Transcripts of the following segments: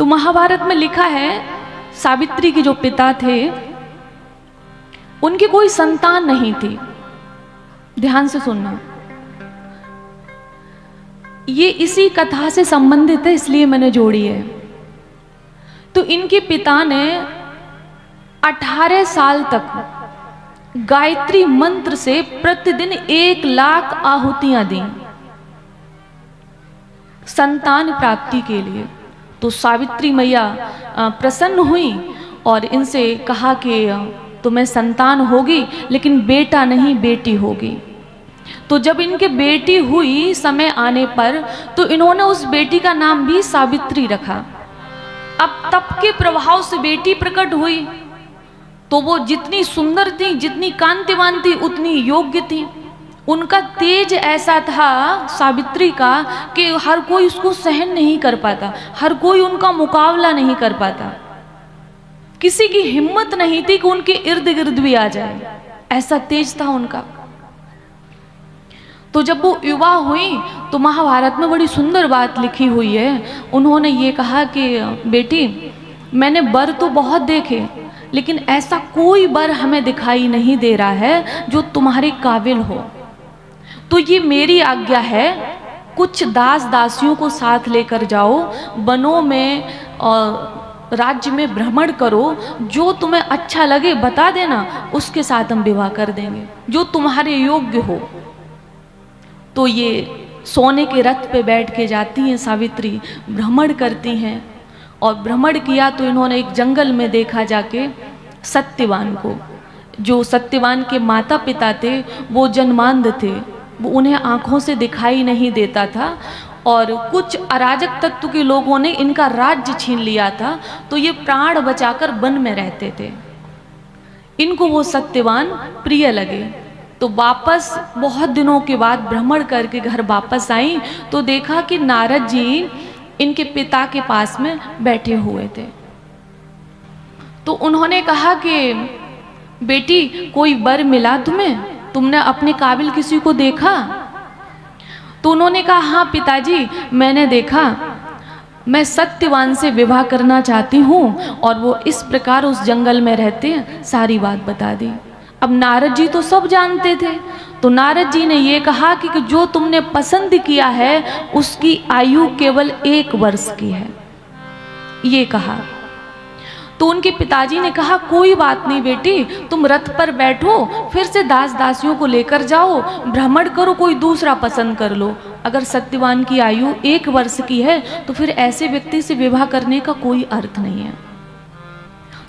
तो महाभारत में लिखा है सावित्री के जो पिता थे उनकी कोई संतान नहीं थी। ध्यान से सुनना, ये इसी कथा से संबंधित है इसलिए मैंने जोड़ी है। तो इनके पिता ने 18 साल तक गायत्री मंत्र से प्रतिदिन 1 लाख आहुतियां दी संतान प्राप्ति के लिए। तो सावित्री मैया प्रसन्न हुई और इनसे कहा कि तुम्हें संतान होगी लेकिन बेटा नहीं बेटी होगी। तो जब इनके बेटी हुई समय आने पर तो इन्होंने उस बेटी का नाम भी सावित्री रखा। अब तप के प्रभाव से बेटी प्रकट हुई तो वो जितनी सुंदर थी, जितनी कांतिवान थी, उतनी योग्य थी। उनका तेज ऐसा था सावित्री का कि हर कोई उसको सहन नहीं कर पाता, हर कोई उनका मुकाबला नहीं कर पाता। किसी की हिम्मत नहीं थी कि उनके इर्द गिर्द भी आ जाए, ऐसा तेज था उनका। तो जब वो युवा हुई तो महाभारत में बड़ी सुंदर बात लिखी हुई है। उन्होंने ये कहा कि बेटी, मैंने वर तो बहुत देखे लेकिन ऐसा कोई वर हमें दिखाई नहीं दे रहा है जो तुम्हारे काबिल हो। तो ये मेरी आज्ञा है, कुछ दास दासियों को साथ लेकर जाओ, वनों में और राज्य में भ्रमण करो, जो तुम्हें अच्छा लगे बता देना, उसके साथ हम विवाह कर देंगे जो तुम्हारे योग्य हो। तो ये सोने के रथ पे बैठ के जाती हैं सावित्री, भ्रमण करती हैं। और भ्रमण किया तो इन्होंने एक जंगल में देखा जाके सत्यवान को। जो सत्यवान के माता पिता थे वो जन्मांध थे, वो उन्हें आँखों से दिखाई नहीं देता था और कुछ अराजक तत्व के लोगों ने इनका राज्य छीन लिया था। तो ये प्राण बचाकर वन में रहते थे। इनको वो सत्यवान प्रिय लगे तो वापस बहुत दिनों के बाद भ्रमण करके घर वापस आई तो देखा कि नारद जी इनके पिता के पास में बैठे हुए थे। तो उन्होंने कहा कि बेटी, कोई वर मिला तुम्हें? तुमने अपने काबिल किसी को देखा? तो उन्होंने कहा हाँ पिताजी, मैंने देखा, मैं सत्यवान से विवाह करना चाहती हूँ। और वो इस प्रकार उस जंगल में रहते हैं, सारी बात बता दी। अब नारद जी तो सब जानते थे। तो नारद जी ने ये कहा कि जो तुमने पसंद किया है उसकी आयु केवल 1 वर्ष की है, ये कहा। तो उनके पिताजी ने कहा कोई बात नहीं बेटी, तुम रथ पर बैठो, फिर से दास दासियों को लेकर जाओ, भ्रमण करो, कोई दूसरा पसंद कर लो। अगर सत्यवान की आयु 1 वर्ष की है तो फिर ऐसे व्यक्ति से विवाह करने का कोई अर्थ नहीं है।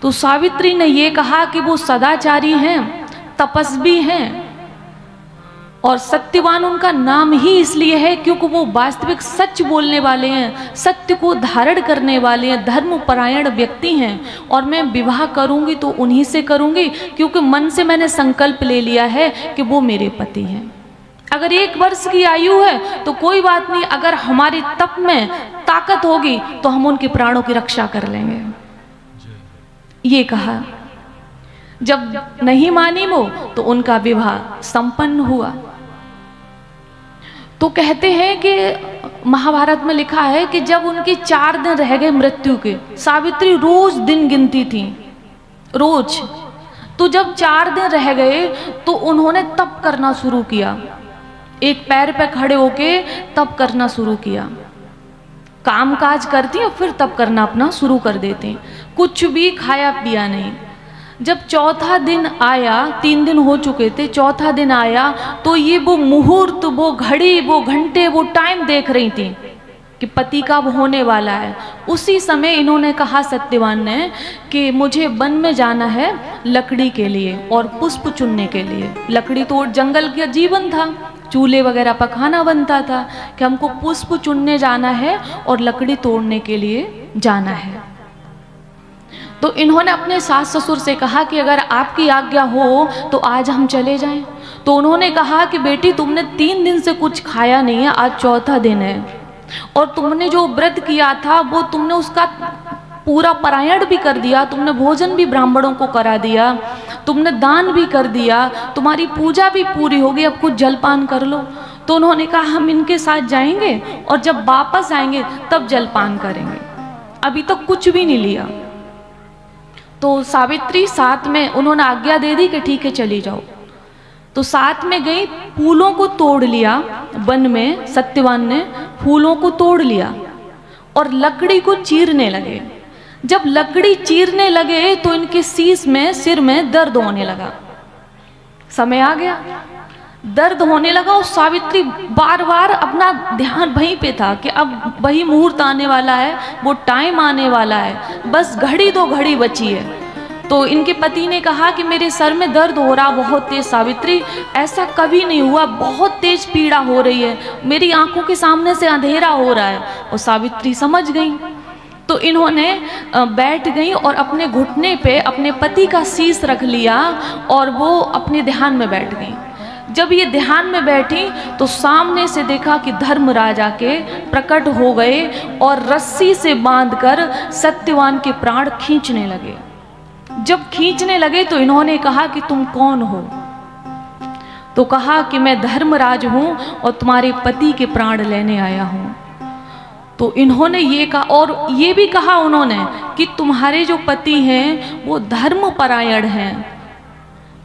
तो सावित्री ने ये कहा कि वो सदाचारी हैं, तपस्वी हैं और सत्यवान उनका नाम ही इसलिए है क्योंकि वो वास्तविक सच बोलने वाले हैं, सत्य को धारण करने वाले हैं, धर्मपरायण व्यक्ति हैं। और मैं विवाह करूंगी तो उन्हीं से करूंगी क्योंकि मन से मैंने संकल्प ले लिया है कि वो मेरे पति हैं। अगर 1 वर्ष की आयु है तो कोई बात नहीं, अगर हमारे तप में ताकत होगी तो हम उनके प्राणों की रक्षा कर लेंगे, ये कहा। जब नहीं मानी वो तो उनका विवाह संपन्न हुआ। तो कहते हैं कि महाभारत में लिखा है कि जब उनके 4 दिन रह गए मृत्यु के, सावित्री रोज दिन गिनती थी, रोज। तो जब 4 दिन रह गए तो उन्होंने तप करना शुरू किया, एक पैर पे खड़े होके तप करना शुरू किया। काम काज करती और फिर तप करना अपना शुरू कर देते, कुछ भी खाया पिया नहीं। जब चौथा दिन आया, 3 दिन हो चुके थे, चौथा दिन आया तो ये वो मुहूर्त, वो घड़ी, वो घंटे, वो टाइम देख रही थी कि पति कब होने वाला है। उसी समय इन्होंने कहा सत्यवान ने कि मुझे वन में जाना है लकड़ी के लिए और पुष्प चुनने के लिए। लकड़ी तो जंगल का जीवन था, चूल्हे वगैरह पकाना बनता था, कि हमको पुष्प चुनने जाना है और लकड़ी तोड़ने के लिए जाना है। तो इन्होंने अपने सास ससुर से कहा कि अगर आपकी आज्ञा हो तो आज हम चले जाएं। तो उन्होंने कहा कि बेटी, तुमने 3 दिन से कुछ खाया नहीं है, आज चौथा दिन है और तुमने जो व्रत किया था वो तुमने उसका पूरा पारायण भी कर दिया, तुमने भोजन भी ब्राह्मणों को करा दिया, तुमने दान भी कर दिया, तुम्हारी पूजा भी पूरी हो गई, अब कुछ जलपान कर लो। तो उन्होंने कहा हम इनके साथ जाएंगे और जब वापस आएंगे तब जलपान करेंगे। अभी तक कुछ भी नहीं लिया। तो सावित्री साथ में उन्होंने आज्ञा दे दी कि ठीक है चली जाओ। तो साथ में गई, फूलों को तोड़ लिया वन में, सत्यवान ने फूलों को तोड़ लिया और लकड़ी को चीरने लगे। जब लकड़ी चीरने लगे तो इनके सिर में दर्द होने लगा। समय आ गया, दर्द होने लगा और सावित्री बार बार अपना ध्यान वहीं पे था कि अब वही मुहूर्त आने वाला है, वो टाइम आने वाला है, बस घड़ी 2 घड़ी बची है। तो इनके पति ने कहा कि मेरे सर में दर्द हो रहा बहुत तेज सावित्री, ऐसा कभी नहीं हुआ, बहुत तेज पीड़ा हो रही है, मेरी आंखों के सामने से अंधेरा हो रहा है। और सावित्री समझ गई। तो इन्होंने बैठ गई और अपने घुटने पे अपने पति का शीश रख लिया और वो अपने ध्यान में बैठ गई। जब ये ध्यान में बैठी तो सामने से देखा कि धर्मराज आके प्रकट हो गए और रस्सी से बांधकर सत्यवान के प्राण खींचने लगे। जब खींचने लगे तो इन्होंने कहा कि तुम कौन हो? तो कहा कि मैं धर्मराज हूं और तुम्हारे पति के प्राण लेने आया हूं। तो इन्होंने ये कहा और ये भी कहा उन्होंने कि तुम्हारे जो पति हैं वो धर्मपरायण हैं,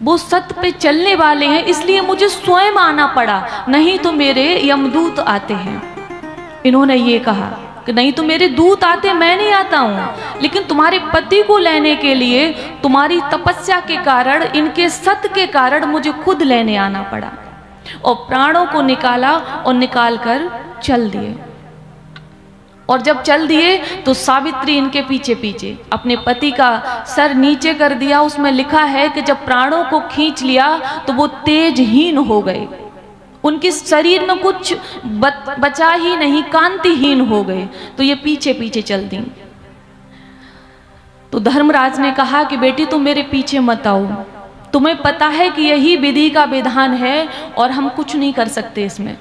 वो सत्य पे चलने वाले हैं, इसलिए मुझे स्वयं आना पड़ा, नहीं तो मेरे यमदूत आते हैं। इन्होंने ये कहा कि नहीं तो मेरे दूत आते, मैं नहीं आता हूँ, लेकिन तुम्हारे पति को लेने के लिए तुम्हारी तपस्या के कारण, इनके सत्य के कारण मुझे खुद लेने आना पड़ा। और प्राणों को निकाला और निकाल कर चल दिए। और जब चल दिए तो सावित्री इनके पीछे पीछे अपने पति का सर नीचे कर दिया। उसमें लिखा है कि जब प्राणों को खींच लिया तो वो तेजहीन हो गए, उनके शरीर में कुछ बचा ही नहीं, कांतिहीन हो गए। तो ये पीछे पीछे चल दी। तो धर्मराज ने कहा कि बेटी तुम मेरे पीछे मत आओ, तुम्हें पता है कि यही विधि का विधान है और हम कुछ नहीं कर सकते इसमें।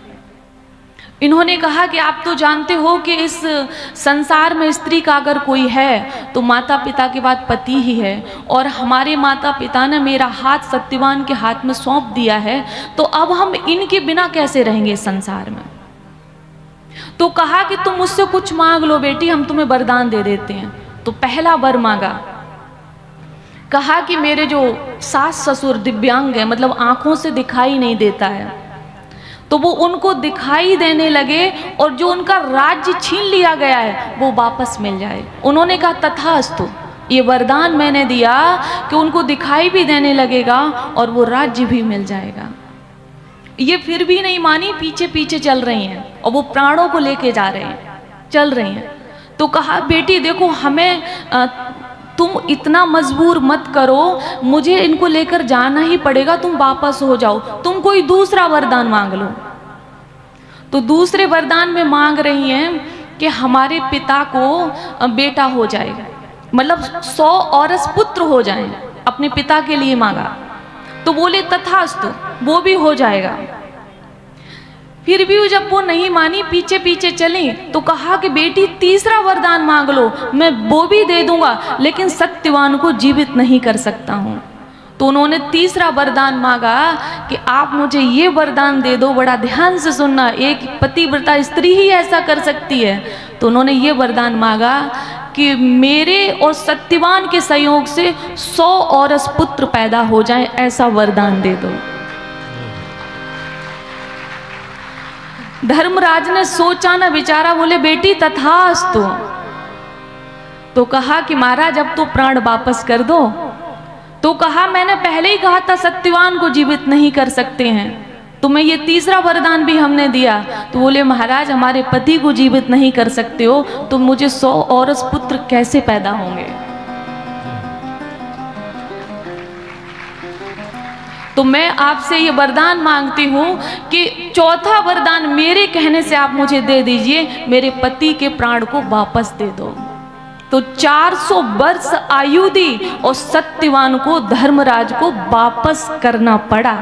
इन्होंने कहा कि आप तो जानते हो कि इस संसार में स्त्री का अगर कोई है तो माता पिता के बाद पति ही है, और हमारे माता पिता ने मेरा हाथ सत्यवान के हाथ में सौंप दिया है, तो अब हम इनके बिना कैसे रहेंगे इस संसार में। तो कहा कि तुम मुझसे कुछ मांग लो बेटी, हम तुम्हें वरदान दे देते हैं। तो पहला वर मांगा, कहा कि मेरे जो सास ससुर दिव्यांग है, मतलब आंखों से दिखाई नहीं देता है, तो वो उनको दिखाई देने लगे और जो उनका राज्य छीन लिया गया है वो वापस मिल जाए। उन्होंने कहा तथास्तु, ये वरदान मैंने दिया कि उनको दिखाई भी देने लगेगा और वो राज्य भी मिल जाएगा। ये फिर भी नहीं मानी, पीछे पीछे चल रही हैं और वो प्राणों को लेके जा रहे हैं, चल रही हैं। तो कहा बेटी देखो, हमें तुम इतना मजबूर मत करो, मुझे इनको लेकर जाना ही पड़ेगा, तुम वापस हो जाओ, तुम कोई दूसरा वरदान मांग लो। तो दूसरे वरदान में मांग रही हैं कि हमारे पिता को बेटा हो जाए, मतलब 100 औरस पुत्र हो जाएं, अपने पिता के लिए मांगा। तो बोले तथास्तु, वो भी हो जाएगा। फिर भी जब वो नहीं मानी, पीछे पीछे चली, तो कहा कि बेटी तीसरा वरदान मांग लो, मैं वो भी दे दूंगा, लेकिन सत्यवान को जीवित नहीं कर सकता हूँ। तो उन्होंने तीसरा वरदान मांगा कि आप मुझे ये वरदान दे दो, बड़ा ध्यान से सुनना, एक पतिव्रता स्त्री ही ऐसा कर सकती है। तो उन्होंने ये वरदान मांगा कि मेरे और सत्यवान के संयोग से 100 औरस पुत्र पैदा हो जाएं, ऐसा वरदान दे दो। धर्मराज ने सोचा न विचारा, बोले बेटी तथास्तु। तो कहा कि महाराज अब तो प्राण वापस कर दो। तो कहा मैंने पहले ही कहा था सत्यवान को जीवित नहीं कर सकते हैं, तुम्हें ये तीसरा वरदान भी हमने दिया। तो बोले महाराज हमारे पति को जीवित नहीं कर सकते हो, तो मुझे 100 औरस पुत्र कैसे पैदा होंगे। तो मैं आपसे ये वरदान मांगती हूँ कि चौथा वरदान मेरे कहने से आप मुझे दे दीजिए, मेरे पति के प्राण को वापस दे दो। तो 400 वर्ष आयु दी और सत्यवान को, धर्मराज को वापस करना पड़ा।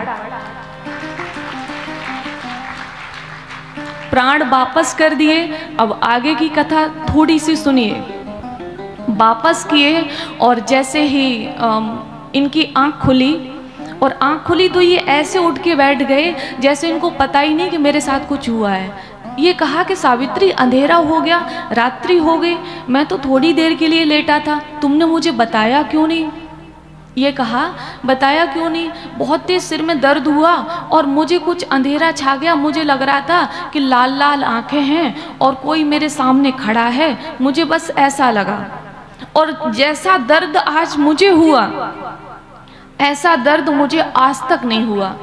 प्राण वापस कर दिए। अब आगे की कथा थोड़ी सी सुनिए। वापस किए और जैसे ही इनकी आंख खुली, और आंख खुली तो ये ऐसे उठ के बैठ गए जैसे इनको पता ही नहीं कि मेरे साथ कुछ हुआ है। ये कहा कि सावित्री अंधेरा हो गया, रात्रि हो गई, मैं तो थोड़ी देर के लिए लेटा था, तुमने मुझे बताया क्यों नहीं? ये कहा बताया क्यों नहीं? बहुत तेज सिर में दर्द हुआ और मुझे कुछ अंधेरा छा गया, मुझे लग रहा था कि लाल लाल आंखें हैं और कोई मेरे सामने खड़ा है, मुझे बस ऐसा लगा। और जैसा दर्द आज मुझे हुआ ऐसा दर्द मुझे आज तक नहीं हुआ।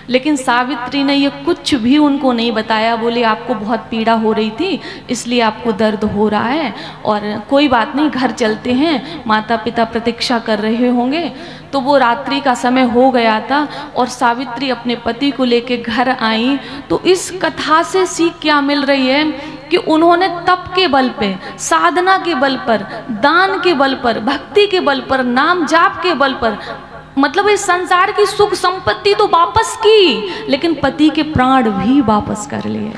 लेकिन सावित्री ने ये कुछ भी उनको नहीं बताया, बोले आपको बहुत पीड़ा हो रही थी इसलिए आपको दर्द हो रहा है, और कोई बात नहीं, घर चलते हैं, माता पिता प्रतीक्षा कर रहे होंगे। तो वो रात्रि का समय हो गया था और सावित्री अपने पति को लेके घर आई। तो इस कथा से सीख क्या मिल रही है कि उन्होंने तप के बल पे, साधना के बल पर, दान के बल पर, भक्ति के बल पर, नाम जाप के बल पर, मतलब इस संसार की सुख संपत्ति तो वापस की, लेकिन पति के प्राण भी वापस कर लिए।